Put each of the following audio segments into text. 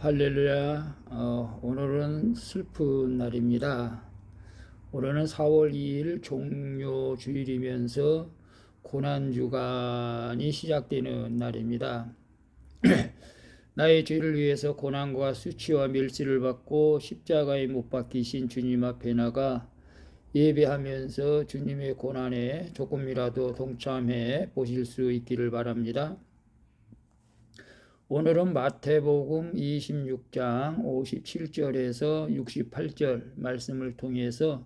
할렐루야. 오늘은 슬픈 날입니다. 오늘은 4월 2일 종료주일이면서 고난주간이 시작되는 날입니다. 나의 죄를 위해서 고난과 수치와 멸시를 받고 십자가에 못 박히신 주님 앞에 나가 예배하면서 주님의 고난에 조금이라도 동참해 보실 수 있기를 바랍니다. 오늘은 마태복음 26장 57절에서 68절 말씀을 통해서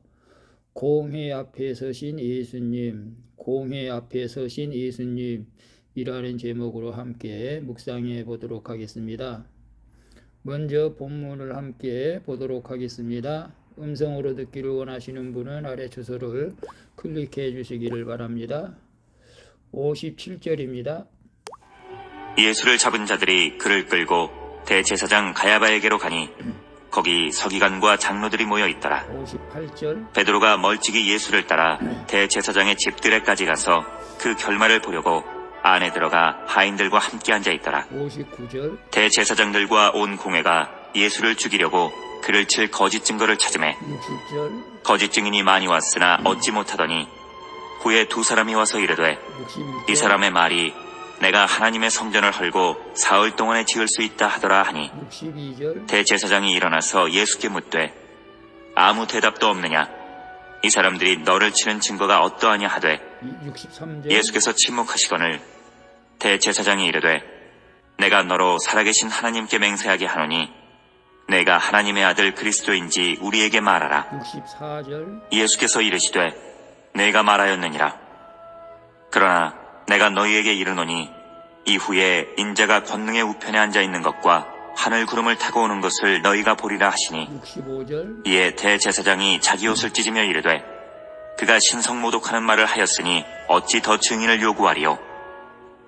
공회 앞에 서신 예수님, 공회 앞에 서신 예수님이라는 제목으로 함께 묵상해 보도록 하겠습니다. 먼저 본문을 함께 보도록 하겠습니다. 음성으로 듣기를 원하시는 분은 아래 주소를 클릭해 주시기를 바랍니다. 57절입니다. 예수를 잡은 자들이 그를 끌고 대제사장 가야바에게로 가니 거기 서기관과 장로들이 모여 있더라. 58절. 베드로가 멀찍이 예수를 따라 대제사장의 집들에까지 가서 그 결말을 보려고 안에 들어가 하인들과 함께 앉아 있더라. 59절. 대제사장들과 온 공회가 예수를 죽이려고 그를 칠 거짓 증거를 찾으매 60절. 거짓 증인이 많이 왔으나 얻지 못하더니 후에 두 사람이 와서 이르되 61절. 이 사람의 말이 내가 하나님의 성전을 헐고 사흘 동안에 지을 수 있다 하더라 하니 62절. 대제사장이 일어나서 예수께 묻되 아무 대답도 없느냐? 이 사람들이 너를 치는 증거가 어떠하냐 하되 63절. 예수께서 침묵하시거늘 대제사장이 이르되 내가 너로 살아계신 하나님께 맹세하게 하노니 내가 하나님의 아들 그리스도인지 우리에게 말하라. 64절. 예수께서 이르시되 내가 말하였느니라. 그러나 내가 너희에게 이르노니 이후에 인자가 권능의 우편에 앉아 있는 것과 하늘 구름을 타고 오는 것을 너희가 보리라 하시니 65절. 이에 대제사장이 자기 옷을 찢으며 이르되 그가 신성모독하는 말을 하였으니 어찌 더 증인을 요구하리요.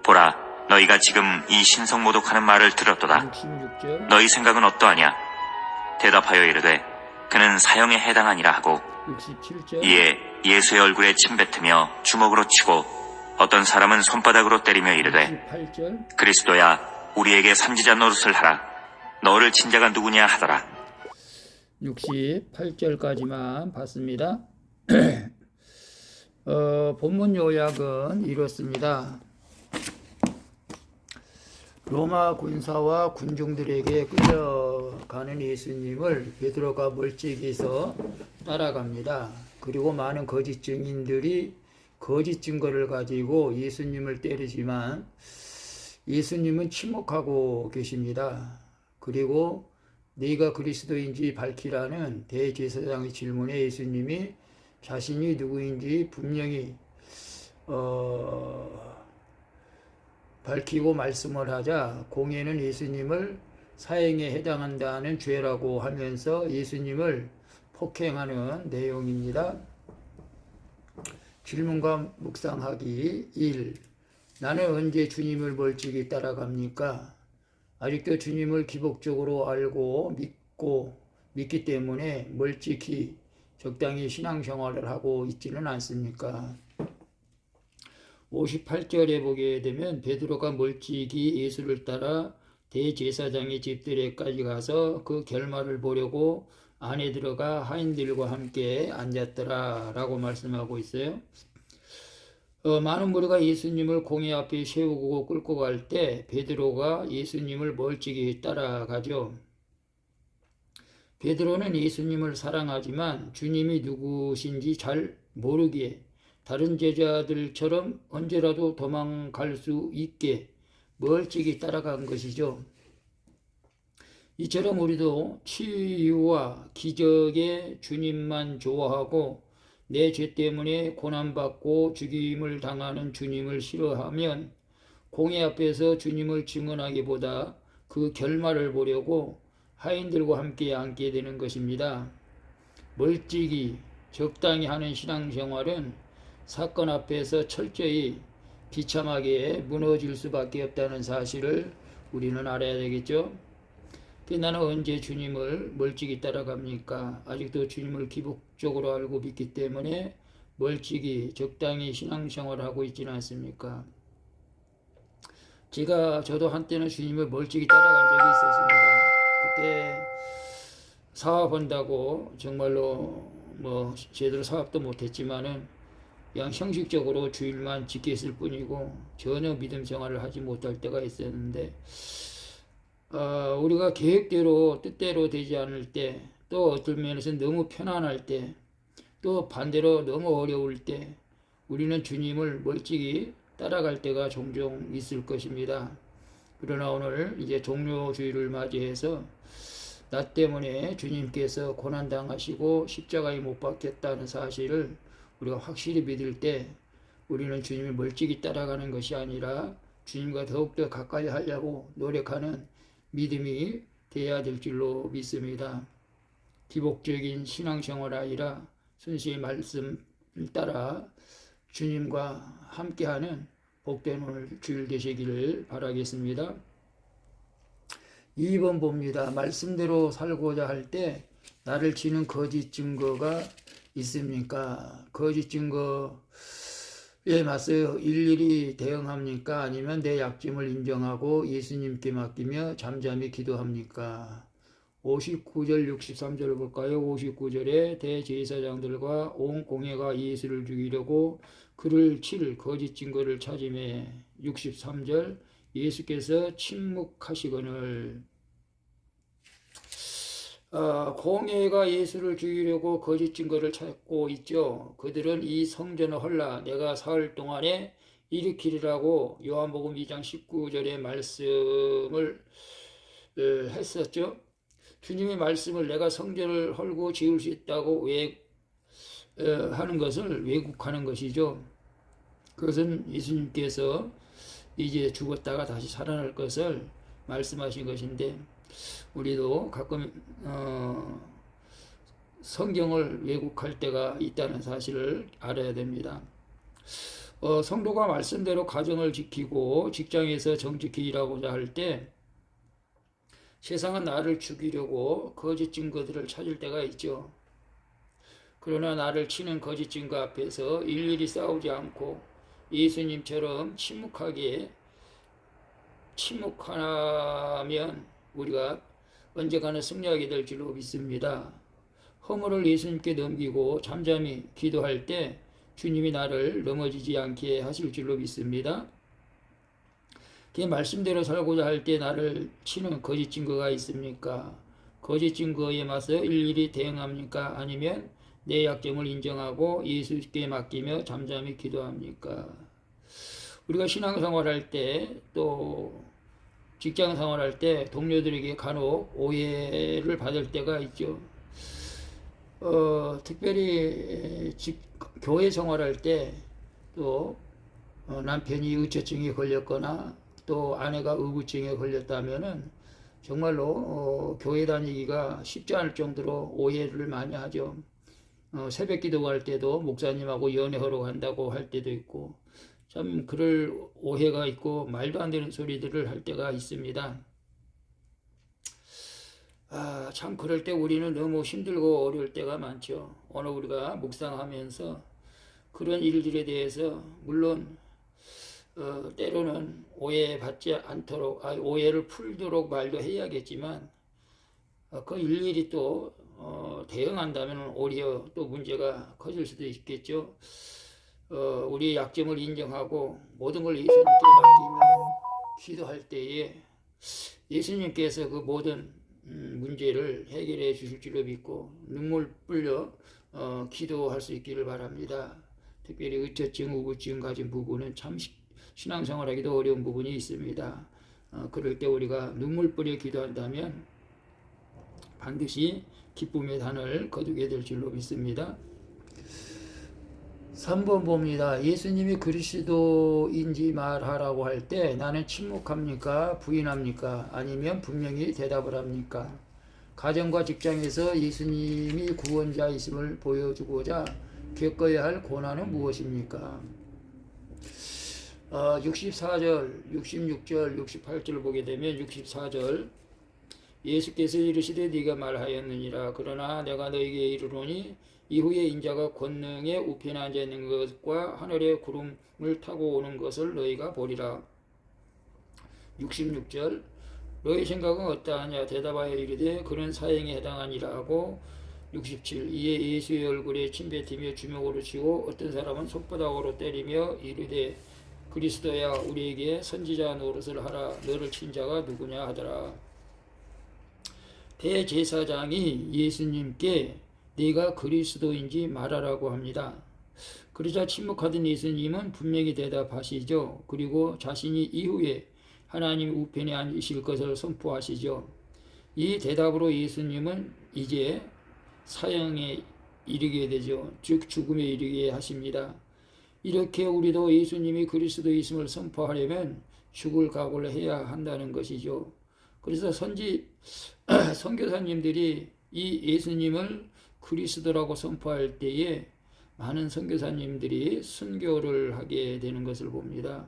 보라, 너희가 지금 이 신성모독하는 말을 들었도다. 66절. 너희 생각은 어떠하냐? 대답하여 이르되 그는 사형에 해당하니라 하고 67절. 이에 예수의 얼굴에 침 뱉으며 주먹으로 치고 어떤 사람은 손바닥으로 때리며 이르되 68절. 그리스도야 우리에게 선지자 노릇을 하라. 너를 친 자가 누구냐 하더라. 68절까지만 봤습니다. 본문 요약은 이렇습니다. 로마 군사와 군중들에게 끌려가는 예수님을 베드로가 멀찍이서 따라갑니다. 그리고 많은 거짓 증인들이 거짓 증거를 가지고 예수님을 때리지만 예수님은 침묵하고 계십니다. 그리고 네가 그리스도인지 밝히라는 대제사장의 질문에 예수님이 자신이 누구인지 분명히 밝히고 말씀을 하자 공회는 예수님을 사형에 해당한다는 죄라고 하면서 예수님을 폭행하는 내용입니다. 질문과 묵상하기 1. 나는 언제 주님을 멀찍이 따라갑니까? 아직도 주님을 기복적으로 알고 믿기 때문에 멀찍이 적당히 신앙생활을 하고 있지는 않습니까? 58절에 보게 되면 베드로가 멀찍이 예수를 따라 대제사장의 집들에까지 가서 그 결말을 보려고 안에 들어가 하인들과 함께 앉았더라 라고 말씀하고 있어요. 많은 무리가 예수님을 공회 앞에 세우고 끌고 갈 때 베드로가 예수님을 멀찍이 따라가죠. 베드로는 예수님을 사랑하지만 주님이 누구신지 잘 모르기에 다른 제자들처럼 언제라도 도망갈 수 있게 멀찍이 따라간 것이죠. 이처럼 우리도 치유와 기적에 주님만 좋아하고 내 죄 때문에 고난받고 죽임을 당하는 주님을 싫어하면 공회 앞에서 주님을 증언하기보다 그 결말을 보려고 하인들과 함께 앉게 되는 것입니다. 멀찍이 적당히 하는 신앙생활은 사건 앞에서 철저히 비참하게 무너질 수밖에 없다는 사실을 우리는 알아야 되겠죠. 나는 언제 주님을 멀찍이 따라갑니까? 아직도 주님을 기복적으로 알고 믿기 때문에 멀찍이 적당히 신앙생활을 하고 있지는 않습니까? 저도 한때는 주님을 멀찍이 따라간 적이 있었습니다. 그때 사업한다고 정말로 뭐 제대로 사업도 못했지만은 그냥 형식적으로 주일만 지켰을 뿐이고 전혀 믿음 생활을 하지 못할 때가 있었는데, 우리가 계획대로 뜻대로 되지 않을 때, 또 어떤 면에서 너무 편안할 때, 또 반대로 너무 어려울 때 우리는 주님을 멀찍이 따라갈 때가 종종 있을 것입니다. 그러나 오늘 이제 종료주일을 맞이해서 나 때문에 주님께서 고난당하시고 십자가에 못 박혔다는 사실을 우리가 확실히 믿을 때 우리는 주님을 멀찍이 따라가는 것이 아니라 주님과 더욱더 가까이 하려고 노력하는 믿음이 되어야 될 줄로 믿습니다. 기복적인 신앙생활 아니라 순수의 말씀을 따라 주님과 함께하는 복된 오늘 주일 되시기를 바라겠습니다. 2번 봅니다. 말씀대로 살고자 할 때 나를 치는 거짓 증거가 있습니까? 거짓 증거에 맞서 일일이 대응합니까? 아니면 내 약점을 인정하고 예수님께 맡기며 잠잠히 기도합니까? 59절 63절 볼까요? 59절에 대제사장들과 온 공회가 예수를 죽이려고 그를 칠 거짓 증거를 찾으매 63절 예수께서 침묵하시거늘. 공회가 예수를 죽이려고 거짓 증거를 찾고 있죠. 그들은 이 성전을 헐라 내가 사흘 동안에 일으키리라고 요한복음 2장 19절의 말씀을 했었죠. 주님의 말씀을 내가 성전을 헐고 지을 수 있다고 하는 것을 왜곡하는 것이죠. 그것은 예수님께서 이제 죽었다가 다시 살아날 것을 말씀하신 것인데, 우리도 가끔 성경을 왜곡할 때가 있다는 사실을 알아야 됩니다. 성도가 말씀대로 가정을 지키고 직장에서 정직히 일하고자 할 때 세상은 나를 죽이려고 거짓 증거들을 찾을 때가 있죠. 그러나 나를 치는 거짓 증거 앞에서 일일이 싸우지 않고 예수님처럼 침묵하면 우리가 언젠가는 승리하게 될 줄로 믿습니다. 허물을 예수님께 넘기고 잠잠히 기도할 때 주님이 나를 넘어지지 않게 하실 줄로 믿습니다. 그 말씀대로 살고자 할 때 나를 치는 거짓 증거가 있습니까? 거짓 증거에 맞서 일일이 대응합니까? 아니면 내 약점을 인정하고 예수께 맡기며 잠잠히 기도합니까? 우리가 신앙생활할 때 또 직장생활할 때 동료들에게 간혹 오해를 받을 때가 있죠. 특별히 교회 생활할 때 또 남편이 의처증에 걸렸거나 또 아내가 의구증에 걸렸다면은 정말로 교회 다니기가 쉽지 않을 정도로 오해를 많이 하죠. 새벽 기도할 때도 목사님하고 연애하러 간다고 할 때도 있고, 참 그럴 오해가 있고 말도 안 되는 소리들을 할 때가 있습니다. 참 그럴 때 우리는 너무 힘들고 어려울 때가 많죠. 오늘 우리가 묵상하면서 그런 일들에 대해서 물론 때로는 오해받지 않도록, 오해를 풀도록 말도 해야겠지만, 그 일일이 또 대응한다면 오히려 또 문제가 커질 수도 있겠죠. 우리의 약점을 인정하고 모든 걸 예수님께 맡기며 기도할 때에 예수님께서 그 모든 문제를 해결해 주실 줄로 믿고 눈물 흘려 기도할 수 있기를 바랍니다. 특별히 의처증, 우울증 가진 부분은 참 신앙생활하기도 어려운 부분이 있습니다. 그럴 때 우리가 눈물 뿌려 기도한다면 반드시 기쁨의 단을 거두게 될 줄로 믿습니다. 3번 봅니다. 예수님이 그리스도인지 말하라고 할 때 나는 침묵합니까? 부인합니까? 아니면 분명히 대답을 합니까? 가정과 직장에서 예수님이 구원자이심을 보여주고자 겪어야 할 고난은 무엇입니까? 64절, 66절, 68절을 보게 되면 64절 예수께서 이르시되 네가 말하였느니라. 그러나 내가 너에게 이르노니 이후에 인자가 권능에 우편에 앉아 있는 것과 하늘의 구름을 타고 오는 것을 너희가 보리라. 66절 너희 생각은 어떠하냐? 대답하여 이르되 그는 사형에 해당하니라 하고 67. 이에 예수의 얼굴에 침뱉으며 주먹으로 치고 어떤 사람은 손바닥으로 때리며 이르되 그리스도야 우리에게 선지자 노릇을 하라. 너를 친 자가 누구냐 하더라. 대제사장이 예수님께 네가 그리스도인지 말하라고 합니다. 그러자 침묵하던 예수님은 분명히 대답하시죠. 그리고 자신이 이후에 하나님 우편에 앉으실 것을 선포하시죠. 이 대답으로 예수님은 이제 사형에 이르게 되죠. 즉 죽음에 이르게 하십니다. 이렇게 우리도 예수님이 그리스도이심을 선포하려면 죽을 각오를 해야 한다는 것이죠. 그래서 선교사님들이 이 예수님을 그리스도라고 선포할 때에 많은 선교사님들이 순교를 하게 되는 것을 봅니다.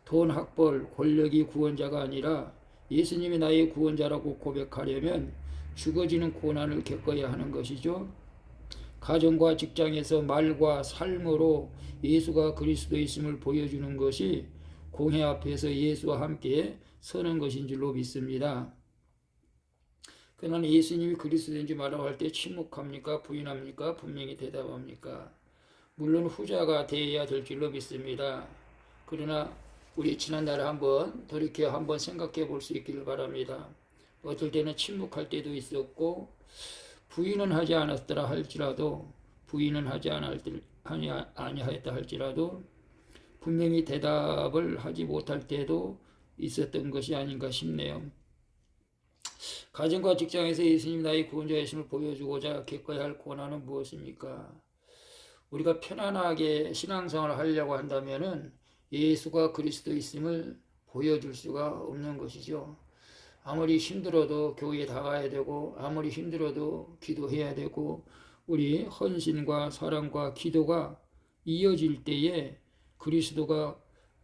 돈, 학벌, 권력이 구원자가 아니라 예수님이 나의 구원자라고 고백하려면 죽어지는 고난을 겪어야 하는 것이죠. 가정과 직장에서 말과 삶으로 예수가 그리스도이심을 보여주는 것이 공회 앞에서 예수와 함께 서는 것인 줄로 믿습니다. 그러나 예수님이 그리스도인지 말하고 할 때 침묵합니까? 부인합니까? 분명히 대답합니까? 물론 후자가 되어야 될 줄로 믿습니다. 그러나 우리 지난날에 돌이켜 한번 생각해 볼 수 있기를 바랍니다. 어떨 때는 침묵할 때도 있었고 부인은 하지 않았더라 할지라도 아니하였다 할지라도 분명히 대답을 하지 못할 때도 있었던 것이 아닌가 싶네요. 가정과 직장에서 예수님 나의 구원자이심을 보여주고자 겪어야 할 고난은 무엇입니까? 우리가 편안하게 신앙생활을 하려고 한다면은 예수가 그리스도이심을 보여줄 수가 없는 것이죠. 아무리 힘들어도 교회에 나가야 되고 아무리 힘들어도 기도해야 되고 우리 헌신과 사랑과 기도가 이어질 때에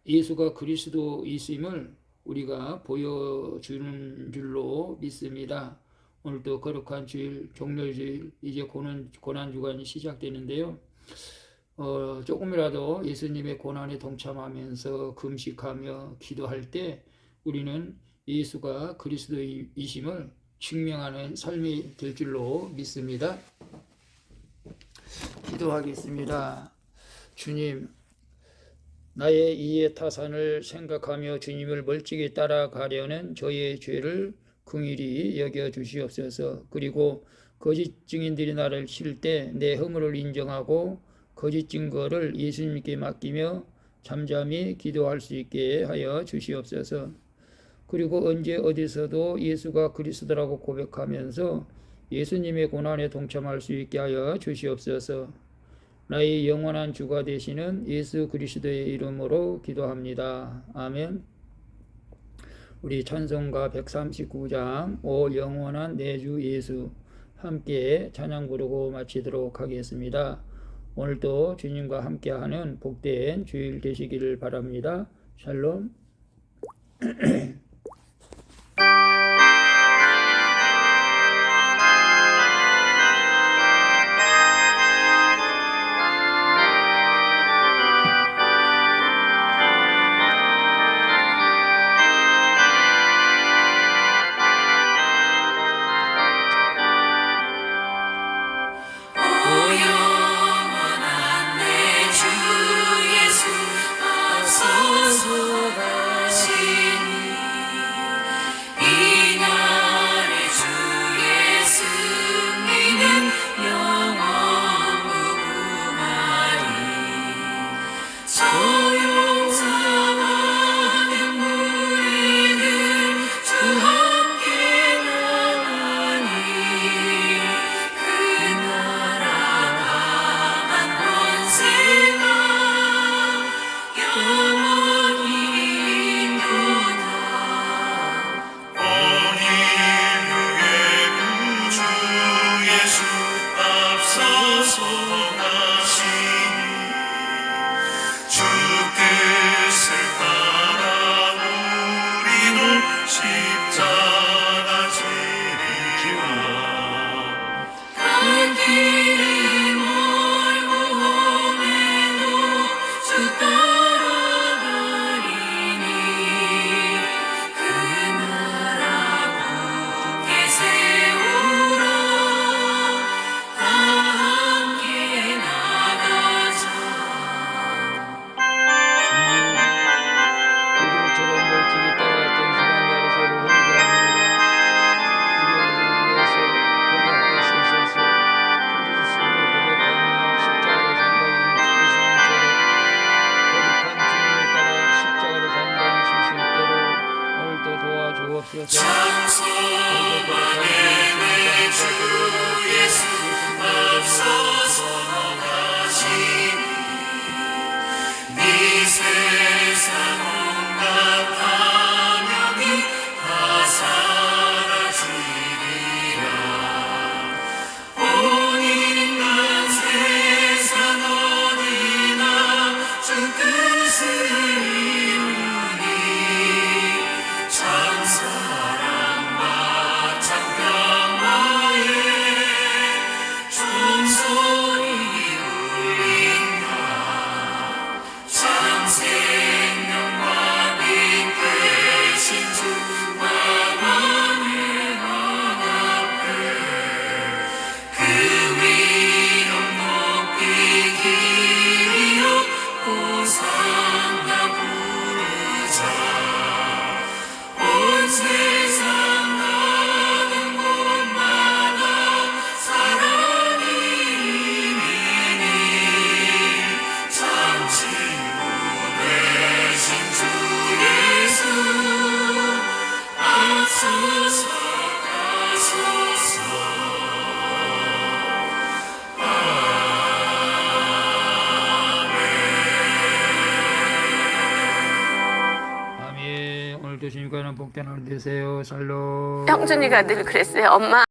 예수가 그리스도이심을 우리가 보여주는 줄로 믿습니다. 오늘도 거룩한 주일, 종렬주일, 이제 고난주간이 시작되는데요. 조금이라도 예수님의 고난에 동참하면서 금식하며 기도할 때 우리는 예수가 그리스도이심을 증명하는 삶이 될 줄로 믿습니다. 기도하겠습니다. 주님, 나의 이해 타산을 생각하며 주님을 멀찍이 따라가려는 저의 죄를 긍휼히 여겨 주시옵소서. 그리고 거짓 증인들이 나를 칠 때 내 허물을 인정하고 거짓 증거를 예수님께 맡기며 잠잠히 기도할 수 있게 하여 주시옵소서. 그리고 언제 어디서도 예수가 그리스도라고 고백하면서 예수님의 고난에 동참할 수 있게 하여 주시옵소서. 나의 영원한 주가 되시는 예수 그리스도의 이름으로 기도합니다. 아멘. 우리 찬송가 139장 오 영원한 내 주 예수 함께 찬양 부르고 마치도록 하겠습니다. 오늘도 주님과 함께하는 복된 주일 되시기를 바랍니다. 샬롬. 주 예수 어서 가시니 아멘. 오늘도 주님과는 복된 하루 되세요. 샬롬. 형준이가 늘 그랬어요. 엄마,